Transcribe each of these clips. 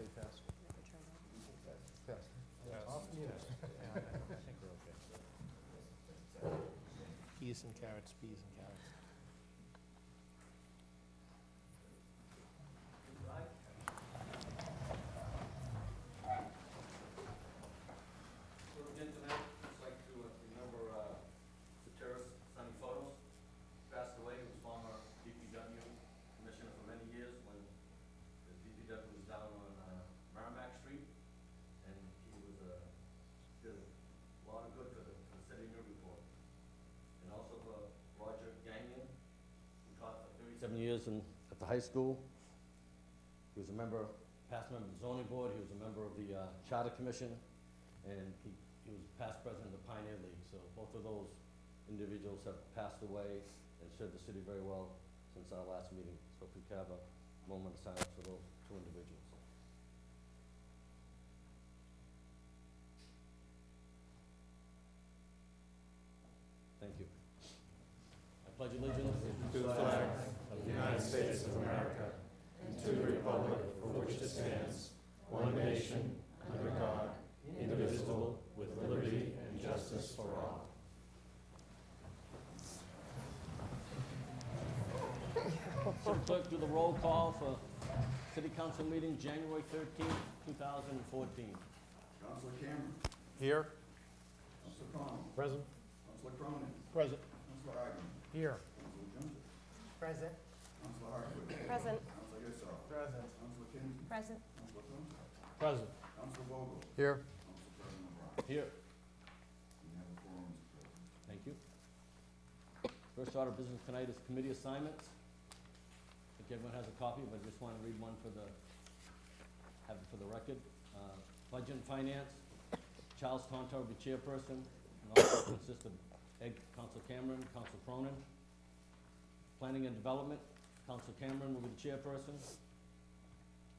say pass. Never turned on. Pass. Pass. Off mute. Yeah, I think we're okay. Peas and carrots, peas and carrots. So again tonight, I'd like to remember the terrorist Sonny Photos, passed away. He was former DPW commissioner for many years when the DPW was down on Merrimack Street, and he was did a lot of good for the city of Newburyport. And also for Roger Gagnon, who taught for 37 years at the high school. He was a member, past member of the zoning board. He was a member of the charter commission, and he was past president of the Pioneer League. So both of those individuals have passed away and served the city very well since our last meeting. So if we could have a moment of silence for those two individuals. Thank you. I pledge allegiance To the flag of the United States of America and to the republic for which it stands, one nation, under God, indivisible, with liberty and justice for all. City Clerk, do the roll call for City Council meeting, January 13th, 2014. Councilor Cameron. Here. Councilor Connell. Present. Councilor Cronin. Present. Councilor Ivan. Here. Councilor Jones. Present. Councilor Hartwick. Present. Councilor Issau. Present. Councilor Kinsey. Present. Councilor Thompson. Present. Councilor Vogel. Here. Council President O'Brien. Here. We have a quorum, Mr. President. Thank you. First order of business tonight is committee assignments. I think everyone has a copy, but I just want to read one for have it for the record. Budget and Finance, Charles Tonto will be chairperson, and also consist of Council Cameron, Council Cronin. Planning and Development, Council Cameron will be the chairperson,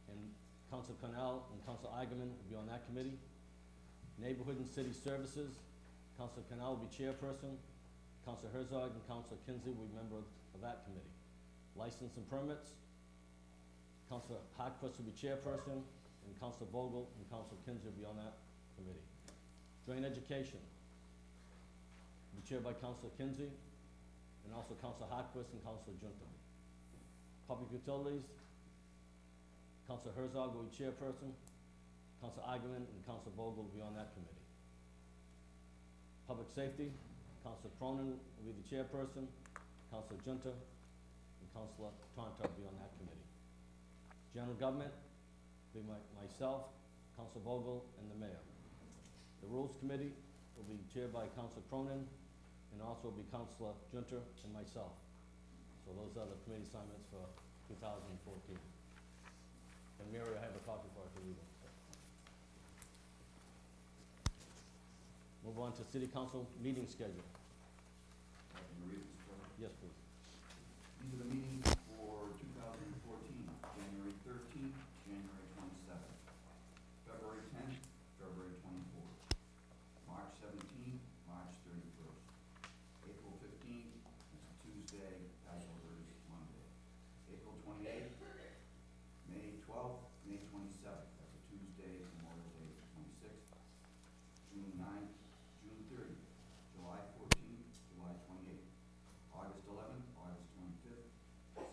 and Council Cornell and Council Eigenman will be on that committee. Neighborhood and City Services, Council Cornell will be chairperson, Council Herzog and Council Kinsey will be member of that committee. License and Permits, Council Hartquist will be chairperson, and Council Vogel and Council Kinsey will be on that committee. Joint Education, will be chaired by Council Kinsey, and also Council Hartquist and Council Junta. Public Utilities, Council Herzog will be chairperson, Council Eigenman and Council Vogel will be on that committee. Public Safety, Council Cronin will be the chairperson, Council Junta, and Councilor Tonto will be on that committee. General Government will be myself, Council Vogel, and the Mayor. The Rules Committee will be chaired by Council Cronin, and also will be Councilor Junta and myself. So those are the committee assignments for 2014. And Mary, I have a copy for her to read. Move on to City Council meeting schedule. Can you read it, Mr. President? Yes, please. These are the meetings for 2014, January 13th, January 27th, February 10th, February 24th, March 17th, March 31st, April 15th, it's a Tuesday, Passover is Monday, April 28th, May 12th, May 27th, that's a Tuesday, Memorial Day is the 26th, June 9th, June 30th, July 14th, July 28th, August 11th, August 25th,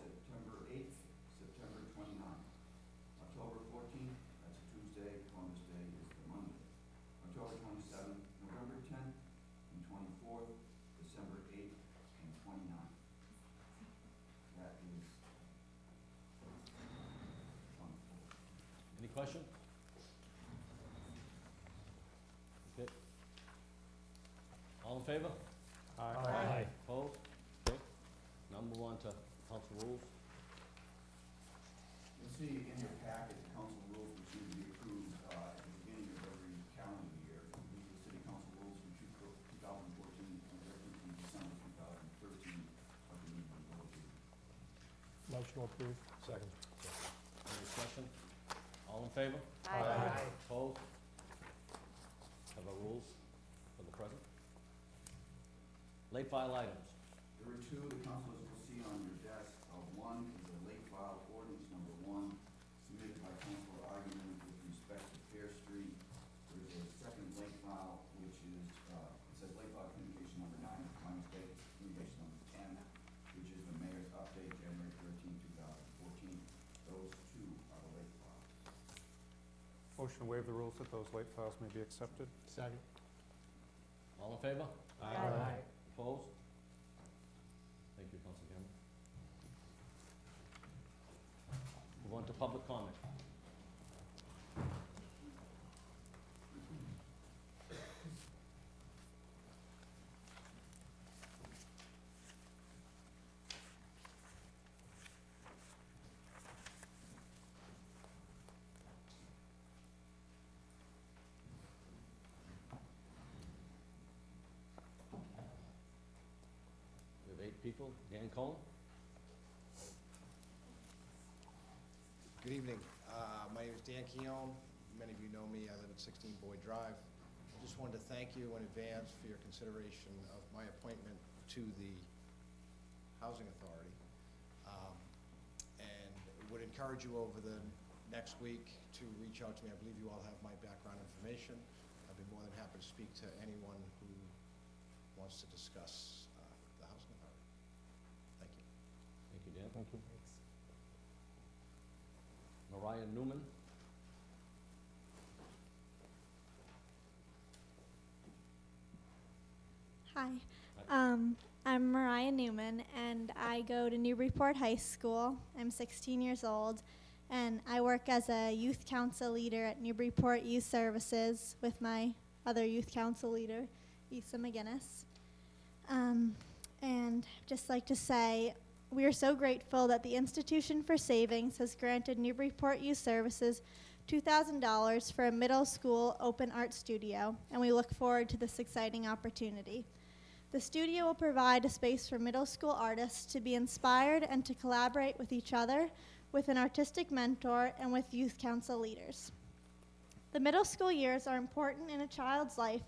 September 8th, September 29th, October 14th, that's a Tuesday, Columbus Day is the Monday, October 27th, November 10th, and 24th, December 8th, and 29th. That is wonderful. Any questions? Okay. All in favor? Aye. Opposed? Okay. Now move on to council rules. You'll see in your packet, the council rules which need to be approved at the beginning of every calendar year. These are the city council rules from 2014 and everything from December 2013, what they need to be voted. Motion approved. Second. Any discussion? All in favor? Aye. Opposed? Have our rules for the present. Late file items. There are two the councilors will see on your desk. One is a late file ordinance number 1 submitted by Councilor Eigenman motion to waive the rules that those late files may be accepted. Second. All in favor? Aye. Opposed? Thank you, Council Cameron. Move on to public comment. We have 8 people. Dan Cullen? Good evening. My name is Dan Keown. Many of you know me. I live at 16 Boyd Drive. I just wanted to thank you in advance for your consideration of my appointment to the Housing Authority. And would encourage you over the next week to reach out to me. I believe you all have my background information. I'd be more than happy to speak to anyone who wants to discuss the Housing Authority. Thank you. Thank you, Dan. Thank you. Mariah Newman? Hi, I'm Mariah Newman, and I go to Newburyport High School. I'm 16 years old, and I work as a youth council leader at Newburyport Youth Services with my other youth council leader, Issa McGinnis. And I'd just like to say, we are so grateful that the Institution for Savings has granted Newburyport Youth Services $2,000 for a middle school open art studio, and we look forward to this exciting opportunity. The studio will provide a space for middle school artists to be inspired and to collaborate with each other, with an artistic mentor, and with youth council leaders. The middle school years are important in a child's life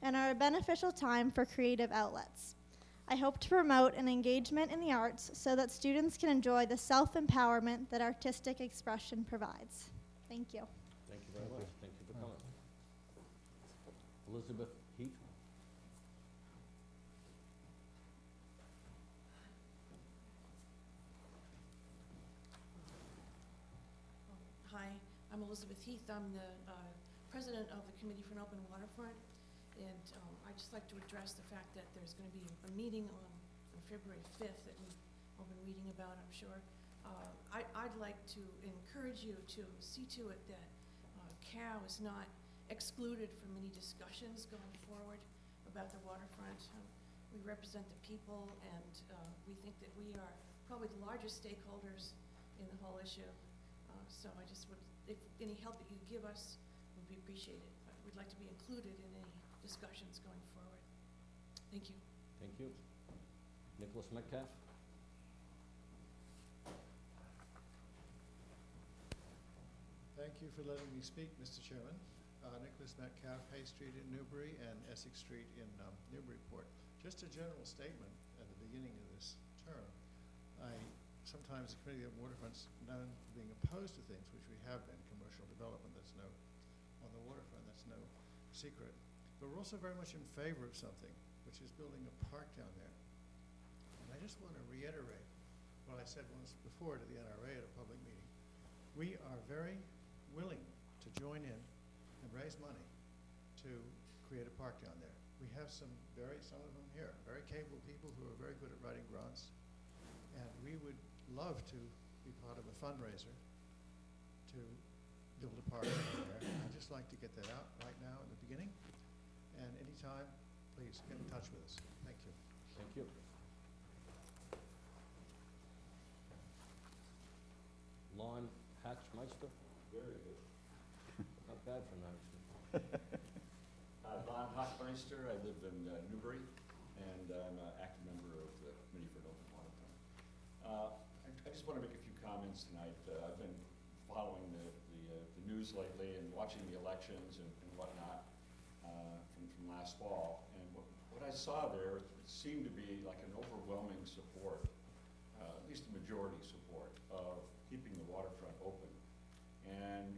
and are a beneficial time for creative outlets. I hope to promote an engagement in the arts so that students can enjoy the self-empowerment that artistic expression provides. Thank you. Thank you very much. Thank you for coming. Elizabeth Heath? Hi, I'm Elizabeth Heath. I'm the president of the Committee for an Open Waterfront. And I'd just like to address the fact that there's going to be a meeting on February 5th that we've all been reading about, I'm sure. I'd like to encourage you to see to it that COW is not excluded from any discussions going forward about the waterfront. We represent the people, and we think that we are probably the largest stakeholders in the whole issue. So I just would, if any help that you give us would be appreciated. But we'd like to be included in any discussions going forward. Thank you. Thank you. Nicholas Metcalf? Thank you for letting me speak, Mr. Chairman. Nicholas Metcalf, Hay Street in Newbury and Essex Street in Newburyport. Just a general statement at the beginning of this term. Sometimes the Committee of Waterfront's known for being opposed to things, which we have been, commercial development, on the waterfront, that's no secret. But we're also very much in favor of something, which is building a park down there. And I just want to reiterate what I said once before to the NRA at a public meeting. We are very willing to join in and raise money to create a park down there. We have some of them here, very capable people who are very good at writing grants. And we would love to be part of a fundraiser to build a park down there. I'd just like to get that out right now in the beginning. And anytime, please get in touch with us. Thank you. Thank you. Lon Hatchmeister? Very good. Not bad for now. Lon Hochmeister. I live in Newbury, and I'm an active member of the Committee for an Open Waterfront. I just want to make a few comments tonight. I've been following the news lately and watching the elections and whatnot from last fall. And what I saw there, it seemed to be like an overwhelming support, at least a majority support, of keeping the waterfront open. And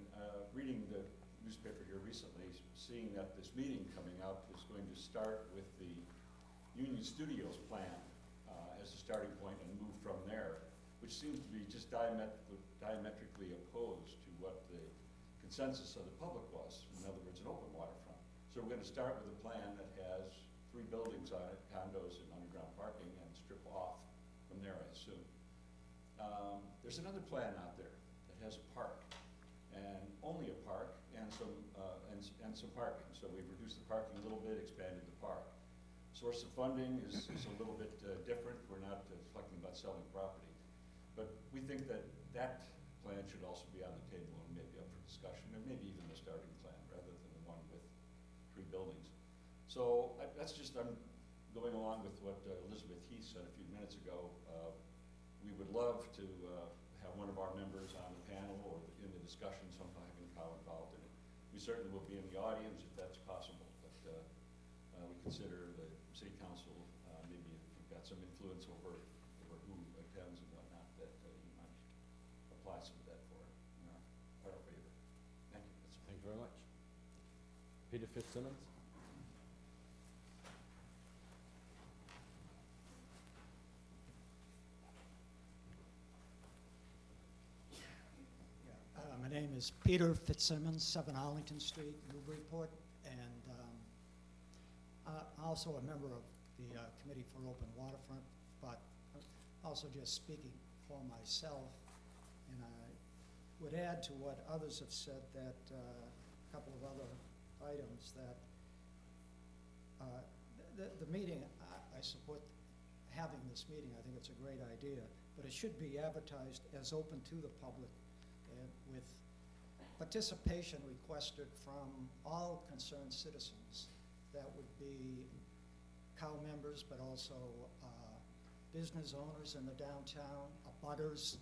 reading the newspaper here recently, seeing that this meeting coming up is going to start with the Union Studios plan as a starting point and move from there, which seems to be just diametrically opposed to what the consensus of the public was. In other words, an open waterfront. So we're going to start with a plan that has 3 buildings on it, condos and underground parking, and strip off from there, I assume. There's another plan out there that has a park, and only a park, and some parking. So we've reduced the parking a little bit, expanded the park. Source of funding is a little bit different. We're not talking about selling property. But we think that that plan should also be on the table and maybe up for discussion, and maybe even the starting plan rather than the one with 3 buildings. So that's just, I'm going along with what Elizabeth Heath said a few minutes ago. We would love to have one of our members on the panel or in the discussion, somehow having Kyle involved in it. We certainly will be in the audience if that's possible, but we consider the city council, maybe if you've got some influence over who attends and whatnot, that you might apply some of that for our favor. Thank you. Thank you very much. Peter Fitzsimmons? My name is Peter Fitzsimmons, 7 Arlington Street, Newburyport, and I'm also a member of the Committee for Open Waterfront, but also just speaking for myself. And I would add to what others have said that a couple of other items that the meeting, I support having this meeting. I think it's a great idea, but it should be advertised as open to the public with participation requested from all concerned citizens. That would be COW members, but also business owners in the downtown, abutters,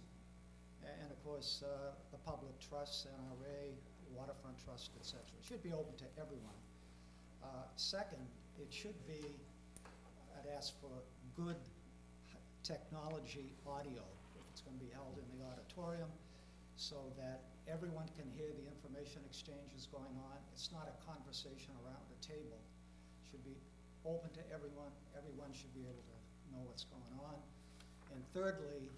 and of course the public trusts, NRA, Waterfront Trust, etc. It should be open to everyone. Second, it should be, I'd ask for good technology audio if it's going to be held in the auditorium, so that everyone can hear the information exchanges going on. It's not a conversation around a table. It should be open to everyone. Everyone should be able to know what's going on. And thirdly,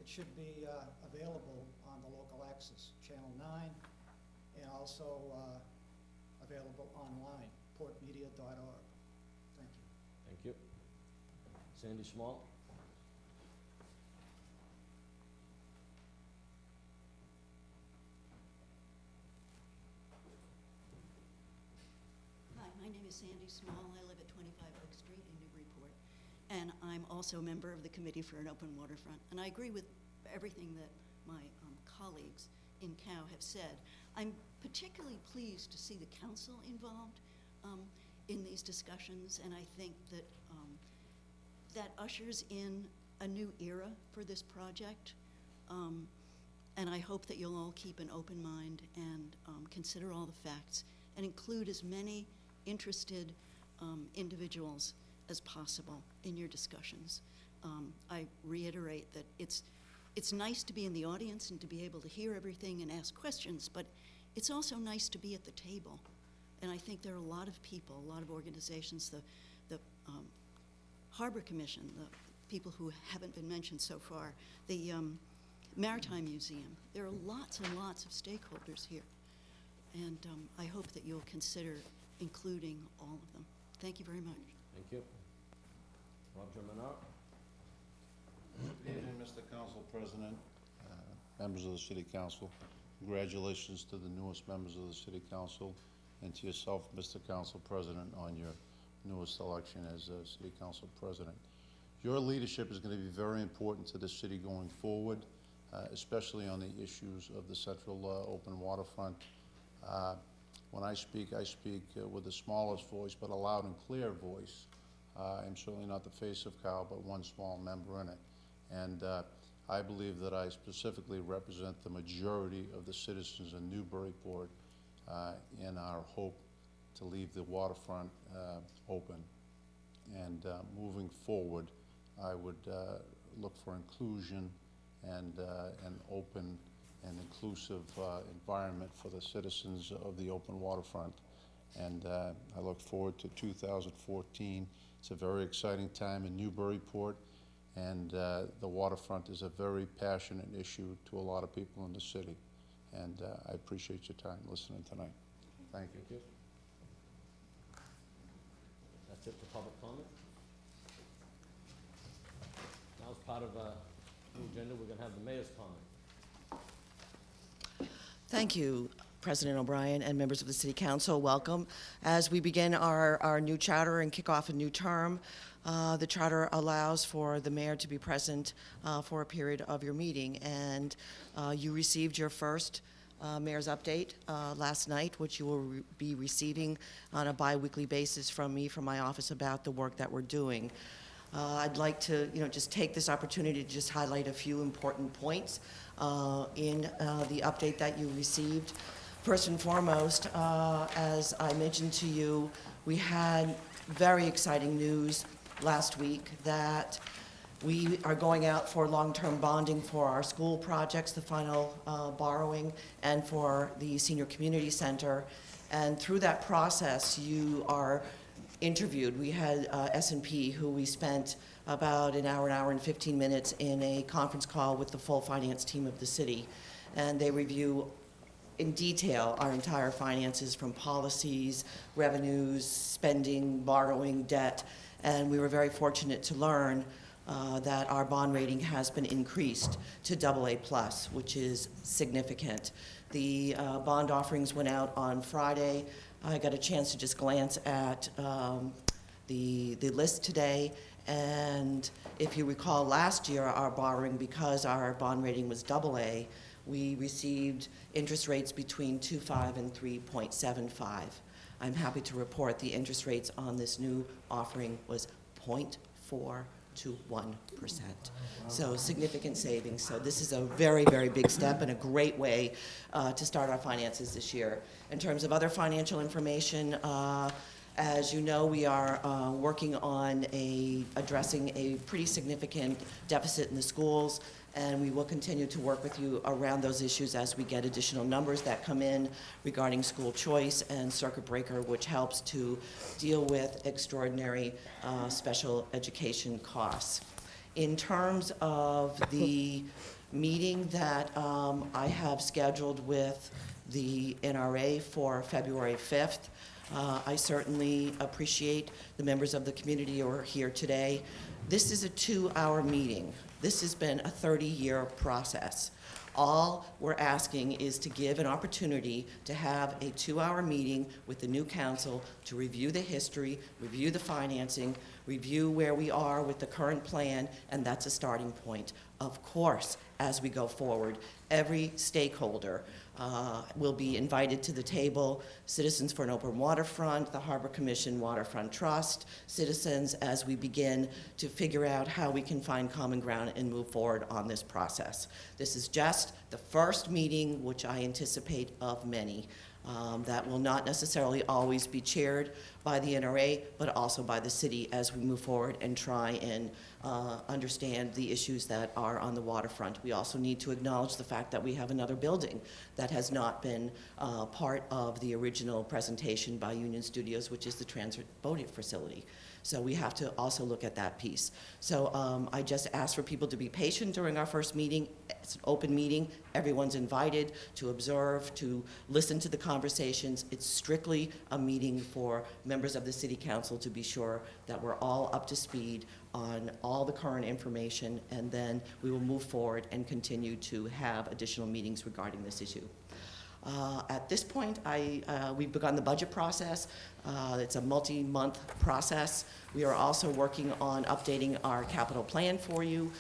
it should be available on the local access, Channel 9, and also available online, portmedia.org. Thank you. Thank you. Sandy Small? Hi, my name is Sandy Small. I live at 25 Oak Street in Newburyport, and I'm also a member of the Committee for an Open Waterfront. And I agree with everything that my colleagues in COW have said. I'm particularly pleased to see the council involved in these discussions, and I think that that ushers in a new era for this project. And I hope that you'll all keep an open mind and consider all the facts and include as many interested individuals as possible in your discussions. I reiterate that it's nice to be in the audience and to be able to hear everything and ask questions, but it's also nice to be at the table. And I think there are a lot of people, a lot of organizations, the Harbor Commission, the people who haven't been mentioned so far, the Maritime Museum. There are lots and lots of stakeholders here. And I hope that you'll consider including all of them. Thank you very much. Thank you. Roger Menard? Good evening, Mr. Council President, members of the City Council. Congratulations to the newest members of the City Council and to yourself, Mr. Council President, on your newest election as City Council President. Your leadership is going to be very important to the city going forward, especially on the issues of the central open waterfront. When I speak with the smallest voice, but a loud and clear voice. I'm certainly not the face of COW, but one small member in it. And I believe that I specifically represent the majority of the citizens in Newburyport in our hope to leave the waterfront open. And moving forward, I would look for inclusion and an open and inclusive environment for the citizens of the open waterfront. And I look forward to 2014. It's a very exciting time in Newburyport, and the waterfront is a very passionate issue to a lot of people in the city. and I appreciate your time listening tonight. Thank you. Thank you. That's it for public comment. Now, as part of the agenda, we're going to have the mayor's comment. Thank you, President O'Brien and members of the City Council. Welcome. As we begin our new charter and kick off a new term, the charter allows for the mayor to be present for a period of your meeting. And you received your first mayor's update last night, which you will be receiving on a bi-weekly basis from me, from my office, about the work that we're doing. I'd like to, just take this opportunity to just highlight a few important points in the update that you received. First and foremost, as I mentioned to you, we had very exciting news last week that we are going out for long-term bonding for our school projects, the final borrowing, and for the Senior Community Center. And through that process, you are interviewed. We had S&P, who we spent about an hour and 15 minutes in a conference call with the full finance team of the city. And they review in detail our entire finances, from policies, revenues, spending, borrowing, debt. And we were very fortunate to learn that our bond rating has been increased to AA+, which is significant. The bond offerings went out on Friday. I got a chance to just glance at the list today, and if you recall, last year our borrowing, because our bond rating was AA, we received interest rates between 2.5 and 3.75. I'm happy to report the interest rates on this new offering was 0.4 to 1%. So significant savings. So this is a very, very big step and a great way to start our finances this year. In terms of other financial information, as you know, we are working on addressing a pretty significant deficit in the schools, and we will continue to work with you around those issues as we get additional numbers that come in regarding school choice and circuit breaker, which helps to deal with extraordinary special education costs. In terms of the meeting that I have scheduled with the NRA for February 5th, I certainly appreciate the members of the community who are here today. This is a 2-hour meeting. This has been a 30-year process. All we're asking is to give an opportunity to have a 2-hour meeting with the new council to review the history, review the financing, review where we are with the current plan, and that's a starting point. Of course, as we go forward, every stakeholder will be invited to the table: Citizens for an Open Waterfront, the Harbor Commission Waterfront Trust, citizens, as we begin to figure out how we can find common ground and move forward on this process. This is just the first meeting, which I anticipate of many, that will not necessarily always be chaired by the NRA, but also by the city as we move forward and try and understand the issues that are on the waterfront. We also need to acknowledge the fact that we have another building that has not been part of the original presentation by Union Studios, which is the transit boating facility. So we have to also look at that piece. So I just ask for people to be patient during our first meeting. It's an open meeting. Everyone's invited to observe, to listen to the conversations. It's strictly a meeting for members of the City Council to be sure that we're all up to speed on all the current information, and then we will move forward and continue to have additional meetings regarding this issue. At this point, we've begun the budget process. It's a multi-month process. We are also working on updating our capital plan for you.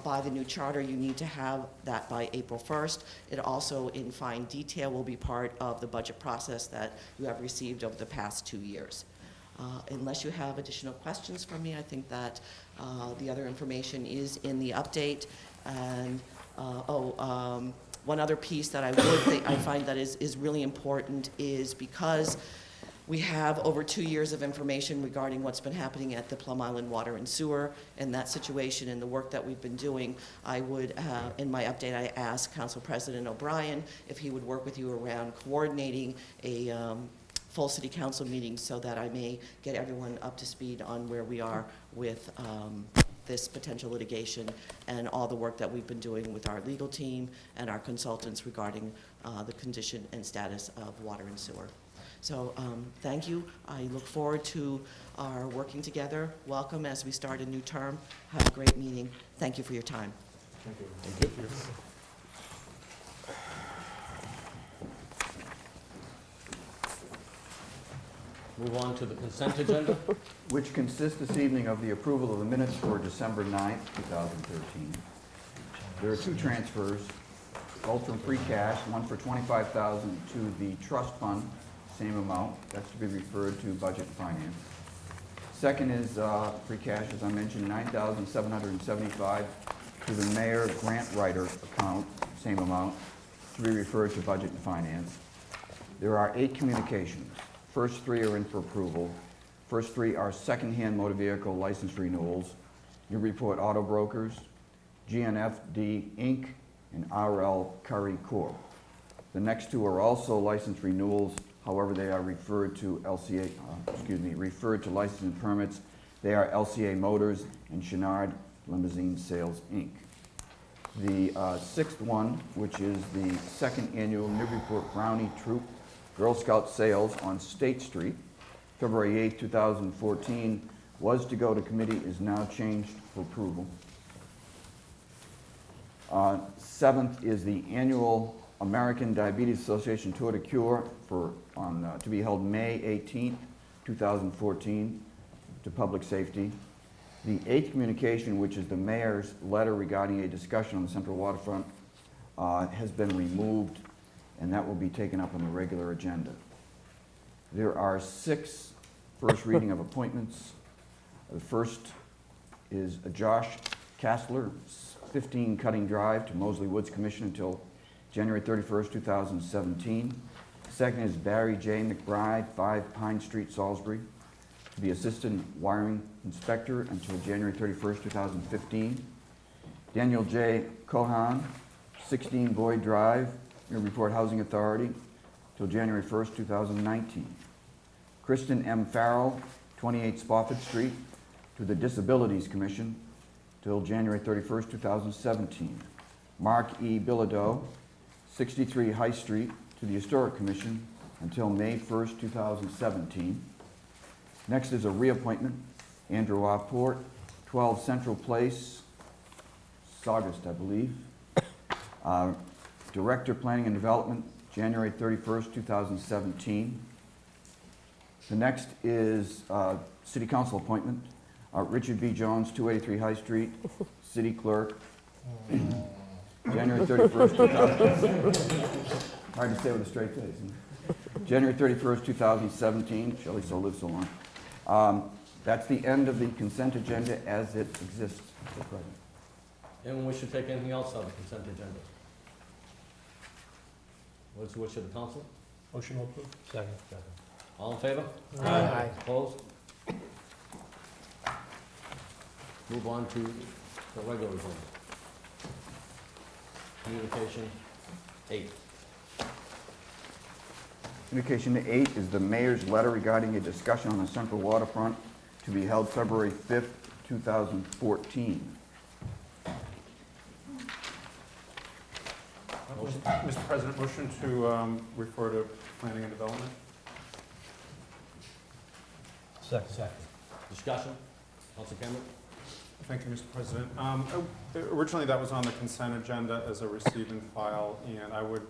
By the new charter, you need to have that by April 1st. It also, in fine detail, will be part of the budget process that you have received over the past 2 years. Unless you have additional questions from me, I think that the other information is in the update. And one other piece that I find that is really important is, because we have over 2 years of information regarding what's been happening at the Plum Island Water and Sewer and that situation and the work that we've been doing. I would, in my update, I asked Council President O'Brien if he would work with you around coordinating a full City Council meeting so that I may get everyone up to speed on where we are with this potential litigation and all the work that we've been doing with our legal team and our consultants regarding the condition and status of water and sewer. So thank you. I look forward to our working together. Welcome as we start a new term. Have a great meeting. Thank you for your time. Thank you. Thank you. Move on to the consent agenda. Which consists this evening of the approval of the minutes for December 9th, 2013. There are two transfers, both from free cash, one for $25,000 to the trust fund, same amount, that's to be referred to Budget and Finance. Second is free cash, as I mentioned, $9,775 to the mayor grant writer account, same amount, to be referred to Budget and Finance. There are 8 communications. First 3 are in for approval. First 3 are secondhand motor vehicle license renewals, Newburyport Auto Brokers, GNFD Inc., and RL Curry Corp. The next 2 are also license renewals, however, they are referred to referred to license and permits. They are LCA Motors and Chenard Limousine Sales, Inc. The 6th one, which is the 2nd annual Newburyport Brownie Troop Girl Scout sales on State Street, February 8, 2014, was to go to committee, is now changed for approval. 7th is the annual American Diabetes Association Tour de Cure to be held May 18, 2014, to public safety. The 8th communication, which is the mayor's letter regarding a discussion on the Central Waterfront, has been removed, and that will be taken up on the regular agenda. There are 6 first reading of appointments. The first is Josh Kastler, 15 Cutting Drive, to Mosley Woods Commission until January 31st, 2017. Second is Barry J. McBride, 5 Pine Street, Salisbury, to be Assistant Wiring Inspector until January 31st, 2015. Daniel J. Cohan, 16 Boyd Drive, Newburyport Housing Authority, till January 1st, 2019. Kristen M. Farrell, 28 Spofford Street, to the Disabilities Commission, till January 31st, 2017. Mark E. Bilodeau, 63 High Street, to the Historic Commission, until May 1st, 2017. Next is a reappointment, Andrew R. Port, 12 Central Place, August, I believe. Director, Planning and Development, January 31st, 2017. The next is City Council appointment, Richard B. Jones, 283 High Street, City Clerk, January 31st, 2017. Hard to say with a straight face. Huh? January 31st, 2017. Shelley so lives so long. That's the end of the consent agenda as it exists at present. Anyone wish to take anything else out of the consent agenda? What's the wish of the council? Motion approved. Second. All in favor? Aye. Opposed? Move on to the regular agenda. Communication 8. Communication 8 is the mayor's letter regarding a discussion on the Central Waterfront to be held February 5th, 2014. Mr. President, motion to refer to planning and development. Second. Discussion? Council Cameron? Thank you, Mr. President. Originally, that was on the consent agenda as a receive and file, and I would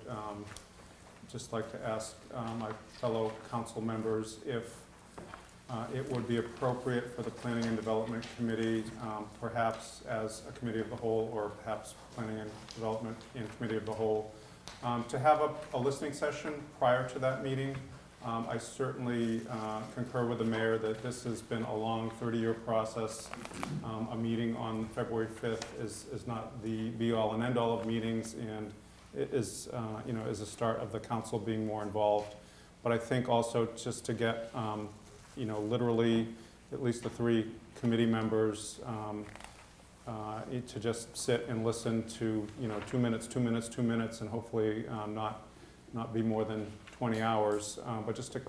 just like to ask my fellow council members if it would be appropriate for the Planning and Development Committee, perhaps as a committee of the whole, or perhaps Planning and Development in Committee of the Whole, to have a listening session prior to that meeting. I certainly concur with the mayor that this has been a long 30-year process. A meeting on February 5th is not the be-all and end-all of meetings, and it is, is a start of the council being more involved. But I think also just to get, literally at least the 3 committee members to just sit and listen to, 2 minutes, 2 minutes, 2 minutes, and hopefully not be more than 20 hours, but just to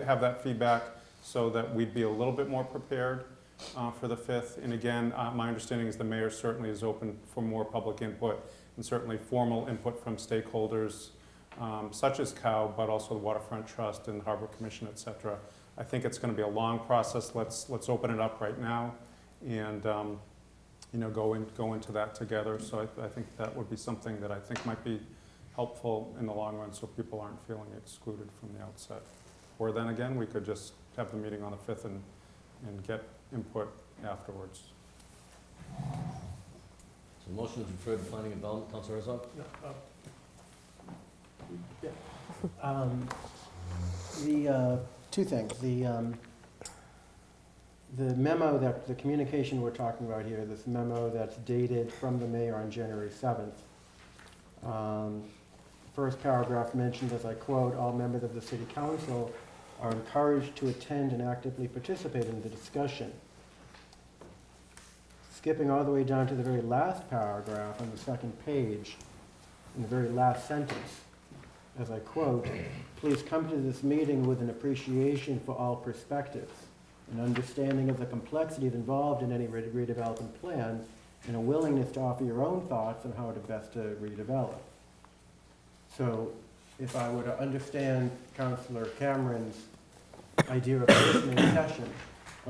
have that feedback so that we'd be a little bit more prepared for the 5th. And again, my understanding is the mayor certainly is open for more public input and certainly formal input from stakeholders such as COW, but also the Waterfront Trust and Harbor Commission, et cetera. I think it's going to be a long process. Let's open it up right now and go into that together. So I think that would be something that I think might be helpful in the long run, so people aren't feeling excluded from the outset. Or then again, we could just have the meeting on the 5th and get input afterwards. So motion is referred to planning and development. Councilor Herzog? Two things. The memo the communication we're talking about here, this memo that's dated from the mayor on January 7th. First paragraph mentioned, as I quote, "All members of the city council are encouraged to attend and actively participate in the discussion." Skipping all the way down to the very last paragraph on the second page, in the very last sentence, as I quote, "Please come to this meeting with an appreciation for all perspectives, an understanding of the complexities involved in any redevelopment plan, and a willingness to offer your own thoughts on how to best to redevelop." So if I were to understand Councilor Cameron's idea of a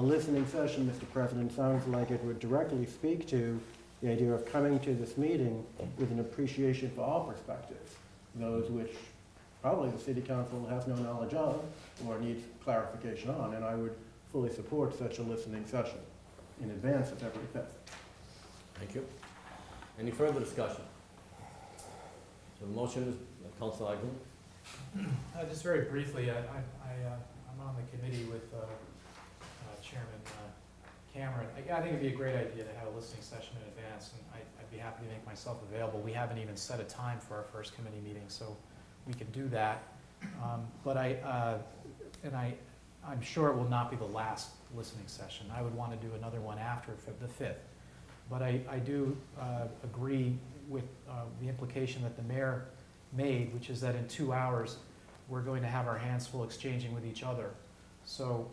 listening session, Mr. President, sounds like it would directly speak to the idea of coming to this meeting with an appreciation for all perspectives, those which probably the city council has no knowledge of or needs clarification on, and I would fully support such a listening session in advance of February 5th. Thank you. Any further discussion? So the motion is, Councilor Eglin? Just very briefly, I'm on the committee with Chairman Cameron. I think it'd be a great idea to have a listening session in advance, and I'd be happy to make myself available. We haven't even set a time for our first committee meeting, so we can do that. But I'm sure it will not be the last listening session. I would want to do another one after the 5th. But I do agree with the implication that the mayor made, which is that in 2 hours, we're going to have our hands full exchanging with each other. So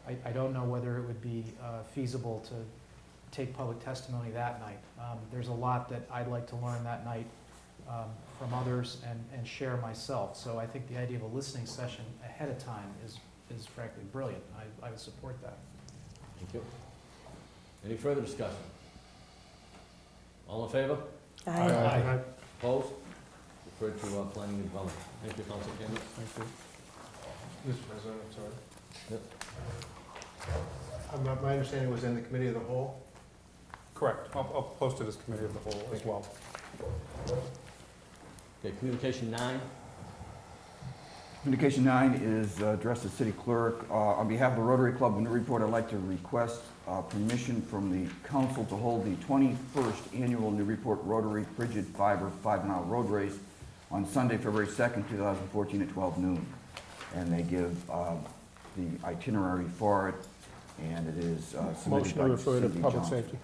I don't know whether it would be feasible to take public testimony that night. There's a lot that I'd like to learn that night from others and share myself. So I think the idea of a listening session ahead of time is frankly brilliant. I would support that. Thank you. Any further discussion? All in favor? Aye. Opposed? Referred to planning and development. Thank you, Councilor Cameron. Thank you. Mr. President, I'm sorry. Yep. My understanding was in the committee of the whole. Correct. I'll post it as committee of the whole as well. Okay, communication 9. Communication 9 is addressed to City Clerk. On behalf of the Rotary Club of Newburyport, I'd like to request permission from the council to hold the 21st Annual Newburyport Rotary Frigid Fiber 5-mile road race on Sunday, February 2nd, 2014 at 12 noon. And they give the itinerary for it, and it is submitted Motion by to refer to Cindy public Johnson. safety.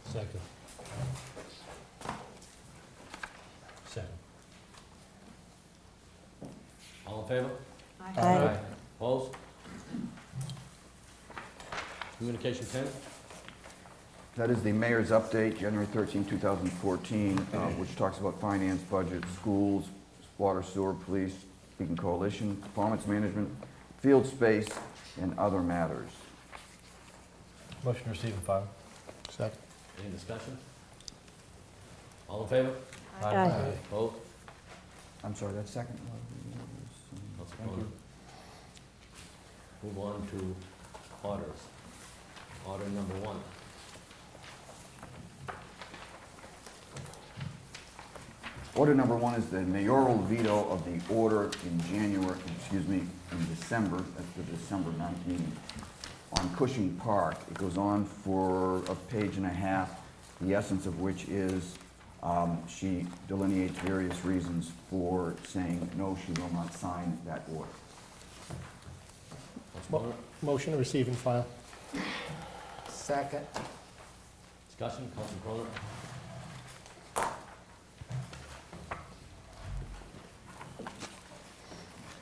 Second. Second. All in favor? Aye. Opposed? Communication 10. That is the mayor's update, January 13, 2014, which talks about finance, budget, schools, water, sewer, police, Beacon Coalition, performance management, field space, and other matters. Motion to receive and file. Second. Any discussion? All in favor? Aye. Opposed? I'm sorry, that second one Councilor Thank you. Move on to orders. Order number 1. Order number 1 is the mayoral veto of the order in December, that's the December 9th meeting, on Cushing Park. It goes on for a page and a half, the essence of which is she delineates various reasons for saying no, she will not sign that order. Councilor Cronin. Motion to receive and file. Second. Discussion, Councilor Cronin.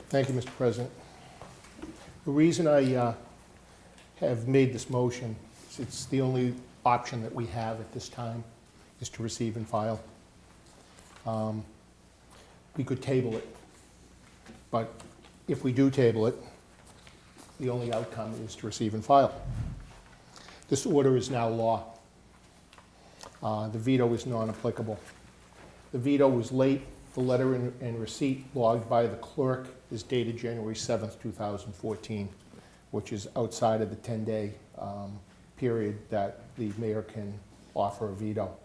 Thank you, Mr. President. The reason I have made this motion It's the only option that we have at this time, is to receive and file. We could table it, but if we do table it, the only outcome is to receive and file. This order is now law. The veto is non-applicable. The veto was late. The letter and receipt logged by the clerk is dated January 7th, 2014, which is outside of the 10-day period that the mayor can offer a veto.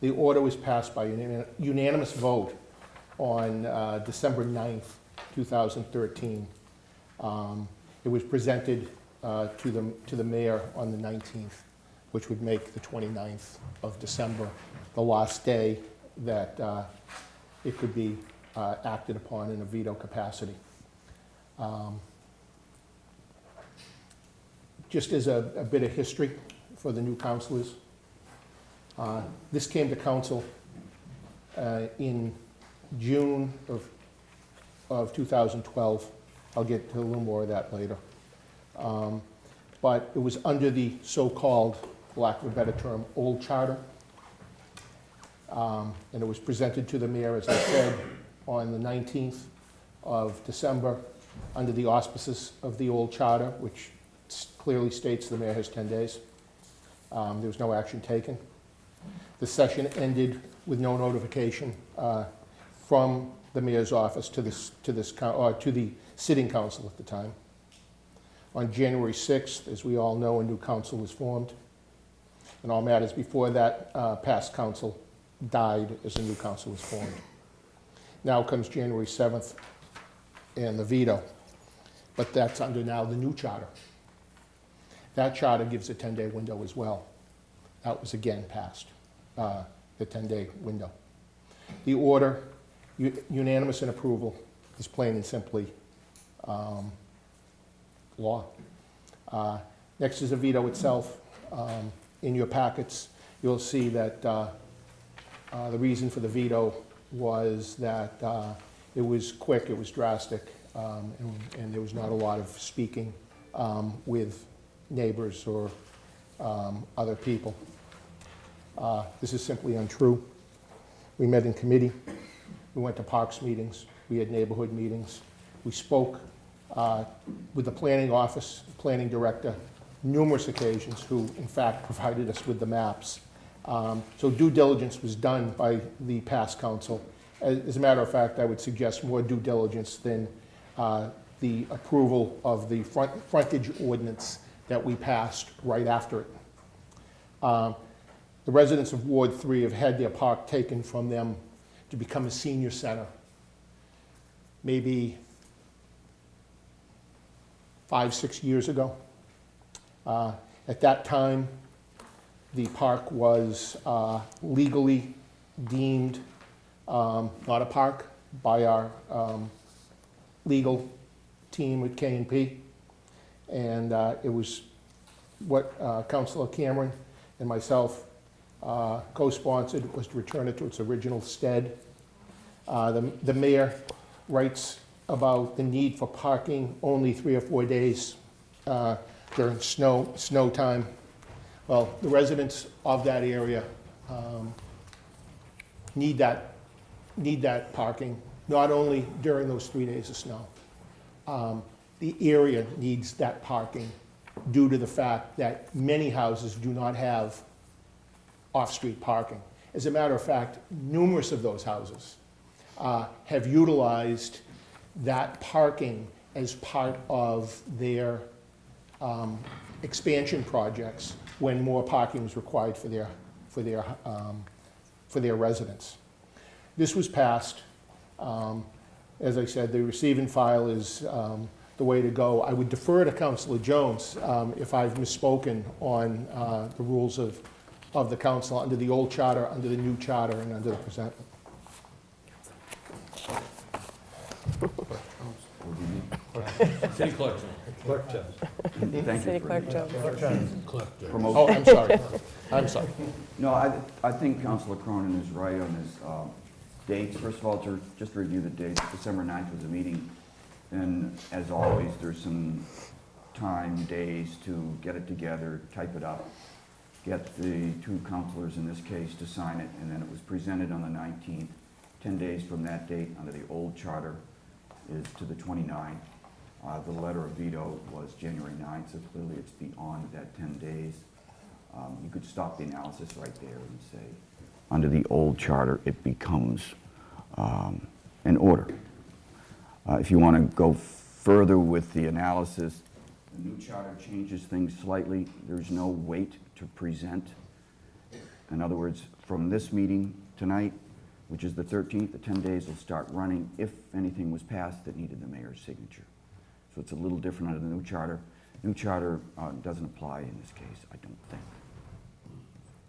The order was passed by unanimous vote on December 9th, 2013. It was presented to the mayor on the 19th, which would make the 29th of December the last day that it could be acted upon in a veto capacity. Just as a bit of history for the new councilors, this came to council in June of 2012. I'll get to a little more of that later. But it was under the so-called, for lack of a better term, old charter. And it was presented to the mayor, as I said, on the 19th of December under the auspices of the old charter, which clearly states the mayor has 10 days. There was no action taken. The session ended with no notification from the mayor's office to the sitting council at the time. On January 6th, as we all know, a new council was formed. And all matters before that past council died as a new council was formed. Now comes January 7th and the veto, but that's under now the new charter. That charter gives a 10-day window as well. That was again passed, the 10-day window. The order, unanimous in approval, is plain and simply law. Next is a veto itself. In your packets, you'll see that the reason for the veto was that it was quick, it was drastic, and there was not a lot of speaking with neighbors or other people. This is simply untrue. We met in committee. We went to parks meetings. We had neighborhood meetings. We spoke with the planning office, planning director, numerous occasions, who in fact provided us with the maps. So due diligence was done by the past council. As a matter of fact, I would suggest more due diligence than the approval of the frontage ordinance that we passed right after it. The residents of Ward 3 have had their park taken from them to become a senior center. Maybe 5, 6 years ago. At that time, the park was legally deemed not a park by our legal team at K&P. And it was what Councilor Cameron and myself co-sponsored, was to return it to its original stead. The mayor writes about the need for parking only 3 or 4 days during snow time. Well, the residents of that area need that parking, not only during those 3 days of snow. The area needs that parking due to the fact that many houses do not have off-street parking. As a matter of fact, numerous of those houses have utilized that parking as part of their expansion projects when more parking was required for their residents. This was passed. As I said, the receive and file is the way to go. I would defer to Councilor Jones if I've misspoken on the rules of the council under the old charter, under the new charter, and under the presentment. City Clerk. Clerk Jones. Thank you. Clerk Jones. Oh, I'm sorry. I'm sorry. No, I think Councilor Cronin is right on his dates. First of all, just to review the dates, December 9th was a meeting, and as always, there's some time, days to get it together, type it up. get the two counselors in this case to sign it, and then it was presented on the 19th. 10 days from that date under the old charter is to the 29th. The letter of veto was January 9th, so clearly it's beyond that 10 days. You could stop the analysis right there and say, under the old charter, it becomes an order. If you want to go further with the analysis, the new charter changes things slightly. There's no wait to present. In other words, from this meeting tonight, which is the 13th, the 10 days will start running if anything was passed that needed the mayor's signature. So it's a little different under the new charter. New charter doesn't apply in this case, I don't think.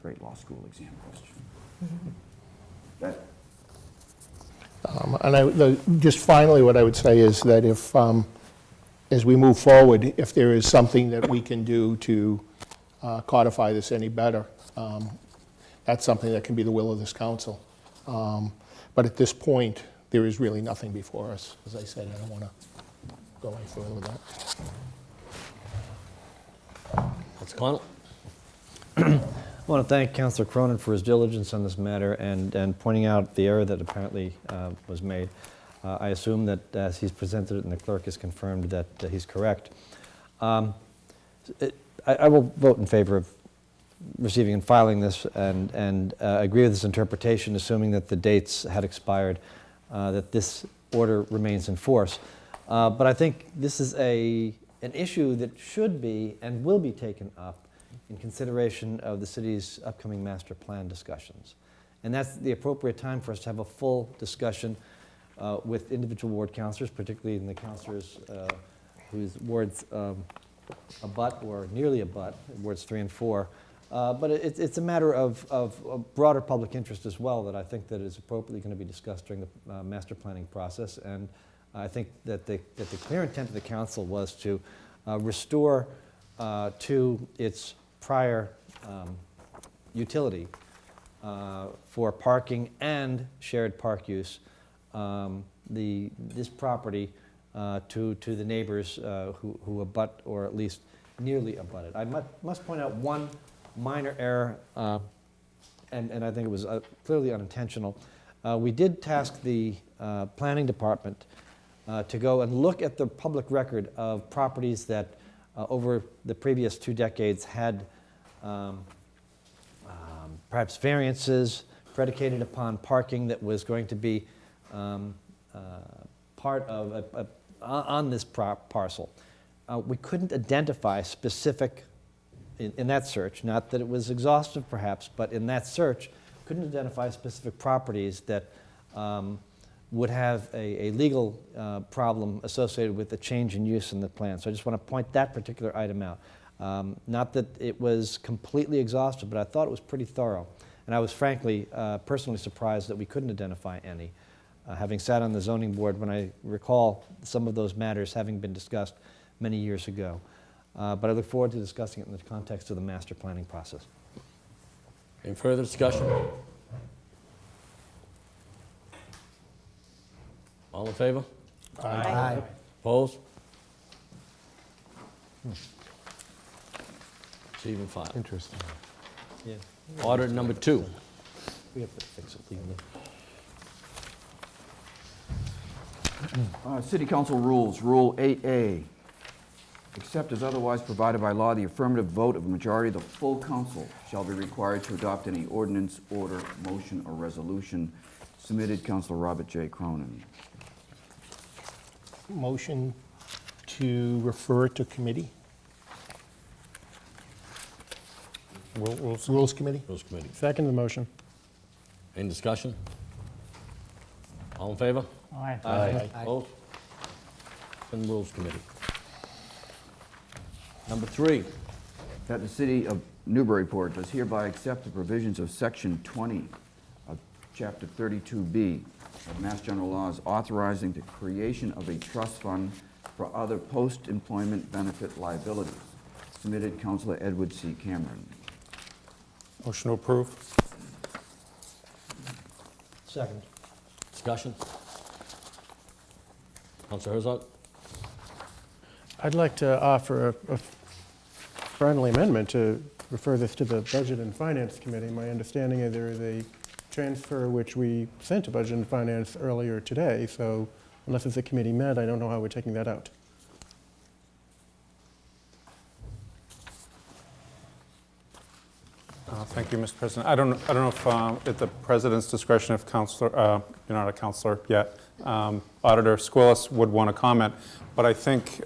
Great law school exam question. Just finally, what I would say is that if, as we move forward, if there is something that we can do to codify this any better, that's something that can be the will of this council. But at this point, there is really nothing before us. As I said, I don't want to go any further with that. Councilor Connell? I want to thank Councilor Cronin for his diligence on this matter and pointing out the error that apparently was made. I assume that as he's presented it and the clerk has confirmed that he's correct. I will vote in favor of receiving and filing this and agree with this interpretation, assuming that the dates had expired, that this order remains in force. But I think this is an issue that should be and will be taken up in consideration of the city's upcoming master plan discussions. And that's the appropriate time for us to have a full discussion with individual ward councilors, particularly in the councilors whose wards abut or nearly abut, wards 3 and 4. But it's a matter of broader public interest as well that I think that is appropriately going to be discussed during the master planning process. And I think that the clear intent of the council was to restore to its prior utility for parking and shared park use, this property to the neighbors who abut or at least nearly abut it. I must point out one minor error, and I think it was clearly unintentional. We did task the planning department to go and look at the public record of properties that over the previous 2 decades had perhaps variances predicated upon parking that was going to be part of on this parcel. We couldn't identify specific, in that search, not that it was exhaustive perhaps, but in that search, couldn't identify specific properties that would have a legal problem associated with the change in use in the plan. So I just want to point that particular item out. Not that it was completely exhaustive, but I thought it was pretty thorough. And I was frankly, personally surprised that we couldn't identify any. Having sat on the zoning board when I recall some of those matters having been discussed many years ago. But I look forward to discussing it in the context of the master planning process. Any further discussion? All in favor? Aye. Opposed? Receive and file. Interesting. Yeah. Order number 2. We have to fix it legally. City Council rules, Rule 8A. Except as otherwise provided by law, the affirmative vote of a majority of the full council shall be required to adopt any ordinance, order, motion, or resolution. Submitted, Councilor Robert J. Cronin. Motion to refer to committee? Rules Committee? Rules Committee. Second the motion. Any discussion? All in favor? Aye. Aye. Opposed? And Rules Committee. Number 3. That the city of Newburyport does hereby accept the provisions of Section 20 of Chapter 32B of Mass General Laws authorizing the creation of a trust fund for other post-employment benefit liabilities. Submitted, Councilor Edward C. Cameron. Motion to approve? Second. Discussion? Councilor Herzog? I'd like to offer a friendly amendment to refer this to the Budget and Finance Committee. My understanding is there is a transfer which we sent to Budget and Finance earlier today, so unless it's a committee met, I don't know how we're taking that out. Thank you, Mr. President. I don't know if at the President's discretion, if Counselor, you're not a counselor yet, Auditor Squillis would want to comment, but I think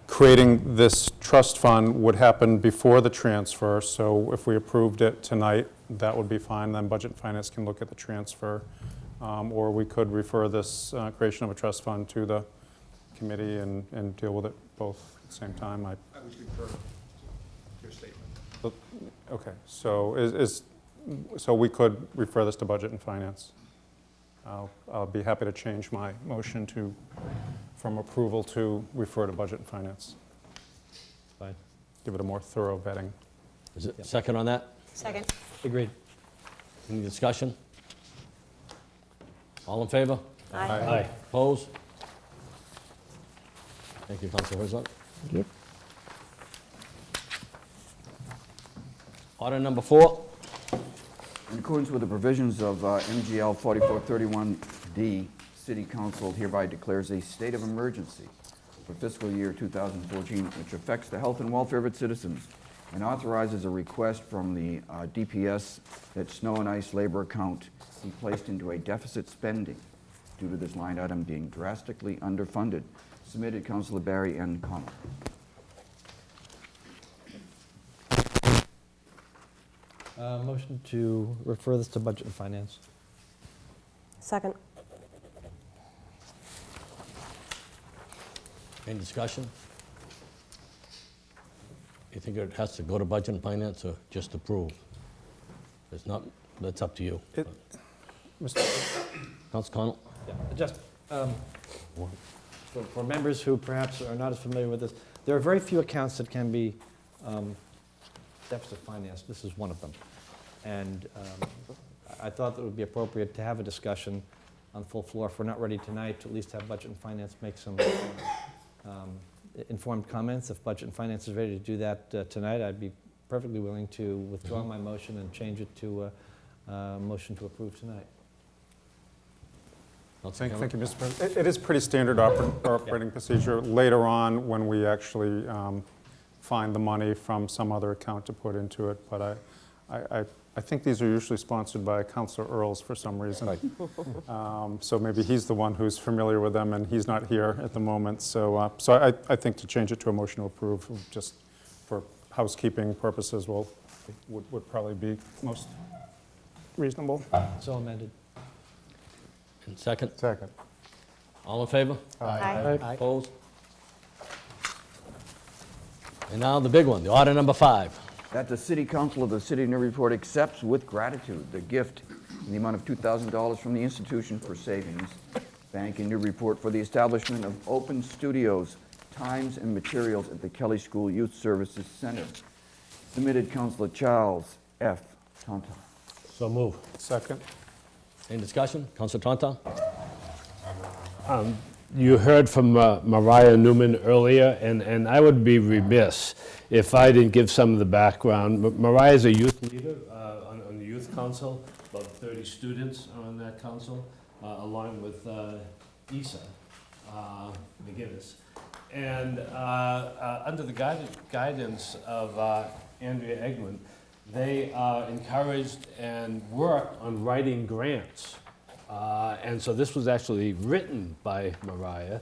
creating this trust fund would happen before the transfer, so if we approved it tonight, that would be fine, then Budget and Finance can look at the transfer, or we could refer this creation of a trust fund to the committee and deal with it both at the same time. I would concur your statement. Okay, so so we could refer this to Budget and Finance. I'll be happy to change my motion from approval to refer to Budget and Finance. Fine. Give it a more thorough vetting. Is it second on that? Second. Agreed. Any discussion? All in favor? Aye. Aye. Opposed? Thank you, Councilor Herzog. Thank you. Order number 4. In accordance with the provisions of MGL 4431D, City Council hereby declares a state of emergency for fiscal year 2014, which affects the health and welfare of its citizens, and authorizes a request from the DPS that snow and ice labor account be placed into a deficit spending due to this line item being drastically underfunded. Submitted, Councilor Barry and Connell. Motion to refer this to Budget and Finance. Second. Any discussion? You think it has to go to Budget and Finance or just approve? It's not, that's up to you. Mr. Councilor Connell? Yeah, just for members who perhaps are not as familiar with this, there are very few accounts that can be deficit financed. This is one of them. And I thought that it would be appropriate to have a discussion on full floor. If we're not ready tonight, to at least have Budget and Finance make some informed comments. If Budget and Finance is ready to do that tonight, I'd be perfectly willing to withdraw my motion and change it to a motion to approve tonight. Thank you, Mr. President. It is pretty standard operating procedure later on when we actually find the money from some other account to put into it, but I think these are usually sponsored by Councilor Earls for some reason. So maybe he's the one who's familiar with them, and he's not here at the moment. So I think to change it to a motion to approve, just for housekeeping purposes, would probably be most reasonable. So amended. And second? Second. All in favor? Aye. Opposed? And now the big one, the order number 5. That the City Council of the City of Newburyport accepts with gratitude the gift in the amount of $2,000 from the Institution for Savings Bank in Newburyport for the establishment of open studios, times, and materials at the Kelly School Youth Services Center. Submitted, Councilor Charles F. Tonton. So move. Second. Any discussion? Councilor Tonton? You heard from Mariah Newman earlier, and I would be remiss if I didn't give some of the background. Mariah is a youth leader on the Youth Council, about 30 students are on that council, along with Isa McGinnis. And under the guidance of Andrea Eggman, they encouraged and worked on writing grants. And so this was actually written by Mariah,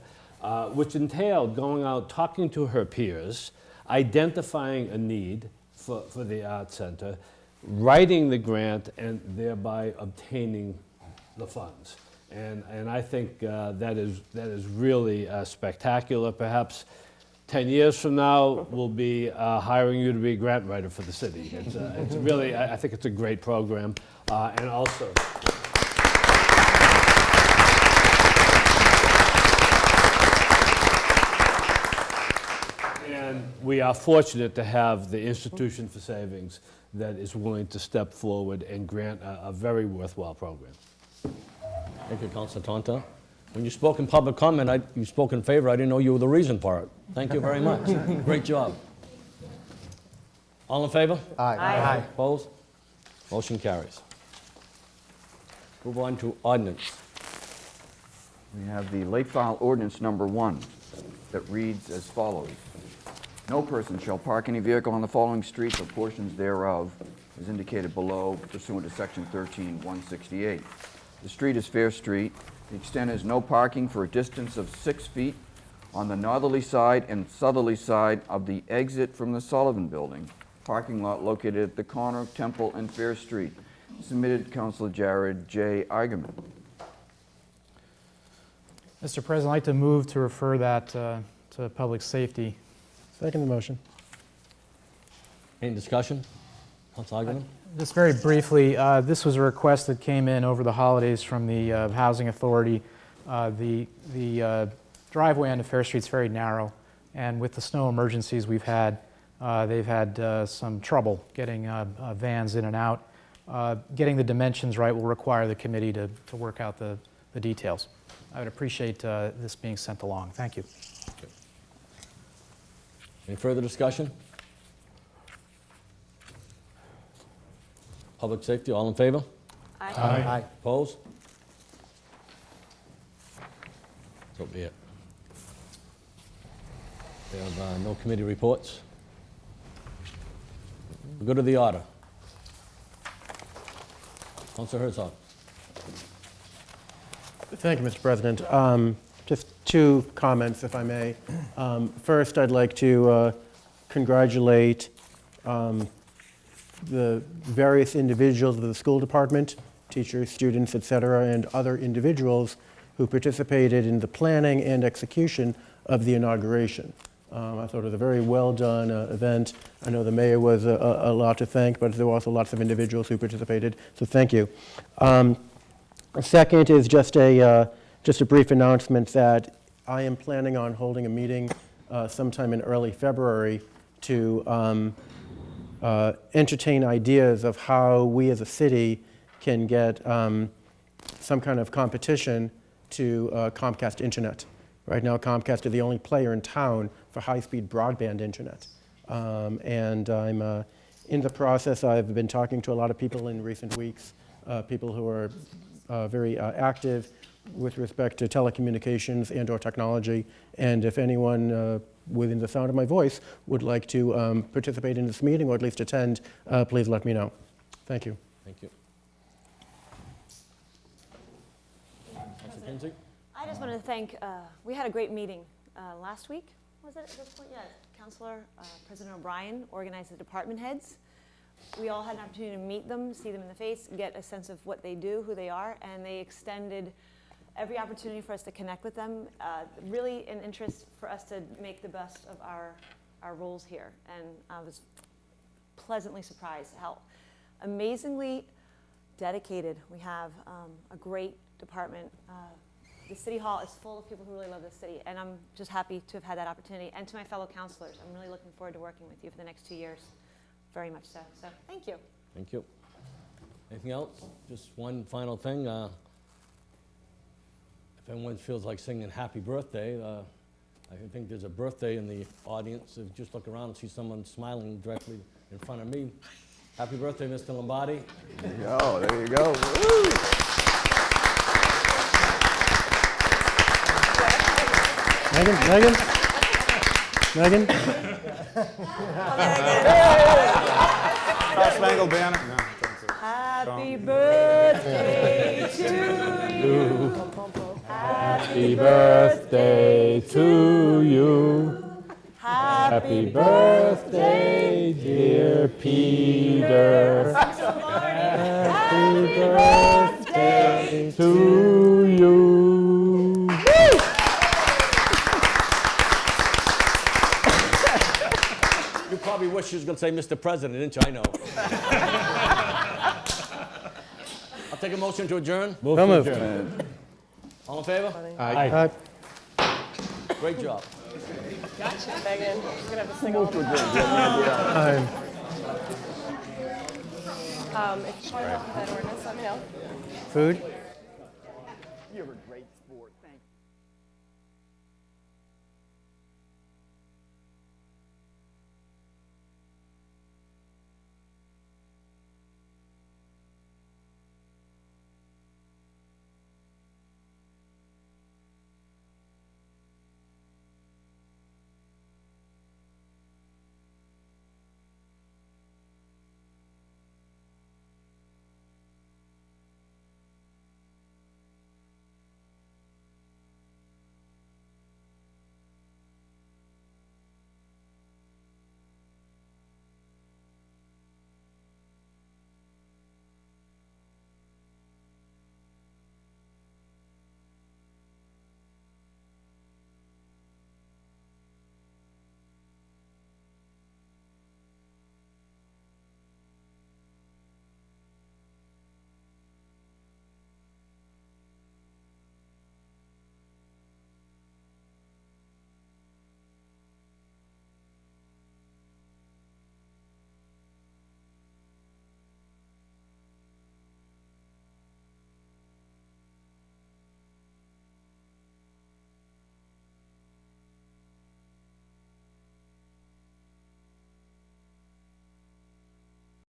which entailed going out, talking to her peers, identifying a need for the Art Center, writing the grant, and thereby obtaining the funds. And I think that is really spectacular. Perhaps 10 years from now, we'll be hiring you to be a grant writer for the city. It's really, I think it's a great program. And also, and we are fortunate to have the Institution for Savings that is willing to step forward and grant a very worthwhile program. Thank you, Councilor Tonton. When you spoke in public comment, you spoke in favor. I didn't know you were the reason for it. Thank you very much. Great job. All in favor? Aye. Aye. Opposed? Motion carries. Move on to ordinance. We have the late file ordinance number 1 that reads as follows. No person shall park any vehicle on the following streets or portions thereof as indicated below pursuant to section 13-168. The street is Fair Street. The extent is no parking for a distance of 6 feet on the northerly side and southerly side of the exit from the Sullivan Building. Parking lot located at the corner of Temple and Fair Street. Submitted Councilor Jared J. Eigenman. Mr. President, I'd like to move to refer that to public safety. Second the motion. Any discussion? Councilor Eigenman? Just very briefly, this was a request that came in over the holidays from the Housing Authority. The driveway onto Fair Street's very narrow, and with the snow emergencies we've had, they've had some trouble getting vans in and out. Getting the dimensions right will require the committee to work out the details. I would appreciate this being sent along. Thank you. Any further discussion? Public safety, all in favor? Aye. Opposed? So be it. We have no committee reports. We go to the order. Councilor Herzog. Thank you, Mr. President. Just two comments, if I may. First, I'd like to congratulate the various individuals of the school department, teachers, students, et cetera, and other individuals who participated in the planning and execution of the inauguration. I thought it was a very well-done event. I know the mayor was a lot to thank, but there were also lots of individuals who participated, so thank you. Second is just a brief announcement that I am planning on holding a meeting sometime in early February to entertain ideas of how we as a city can get some kind of competition to Comcast Internet. Right now, Comcast is the only player in town for high-speed broadband internet. And I'm in the process. I've been talking to a lot of people in recent weeks, people who are very active with respect to telecommunications and/or technology. And if anyone within the sound of my voice would like to participate in this meeting or at least attend, please let me know. Thank you. Thank you. Councilor Kinsey? I just wanted to thank, we had a great meeting last week, was it at this point? Yeah, Councilor, President O'Brien organized the department heads. We all had an opportunity to meet them, see them in the face, get a sense of what they do, who they are, and they extended every opportunity for us to connect with them. Really an interest for us to make the best of our roles here. And I was pleasantly surprised how amazingly dedicated we have. A great department. The City Hall is full of people who really love this city, and I'm just happy to have had that opportunity. And to my fellow councilors, I'm really looking forward to working with you for the next 2 years. Very much so. So, thank you. Thank you. Anything else? Just one final thing. If anyone feels like singing happy birthday, I think there's a birthday in the audience. If you just look around and see someone smiling directly in front of me. Happy birthday, Mr. Lombardi. There you go. There you go. Woo! Megan? Spangled Banner? No, Happy birthday to you. Happy birthday to you. Happy birthday, dear Peter. Happy birthday to you. You probably wish you was going to say Mr. President, didn't you? I know. I'll take a motion to adjourn. Move So to moved. adjourn. All in favor? Aye. Great job. Gotcha, Megan. You're going to have to sing all the If you want to help with that ordinance, let me know. Food?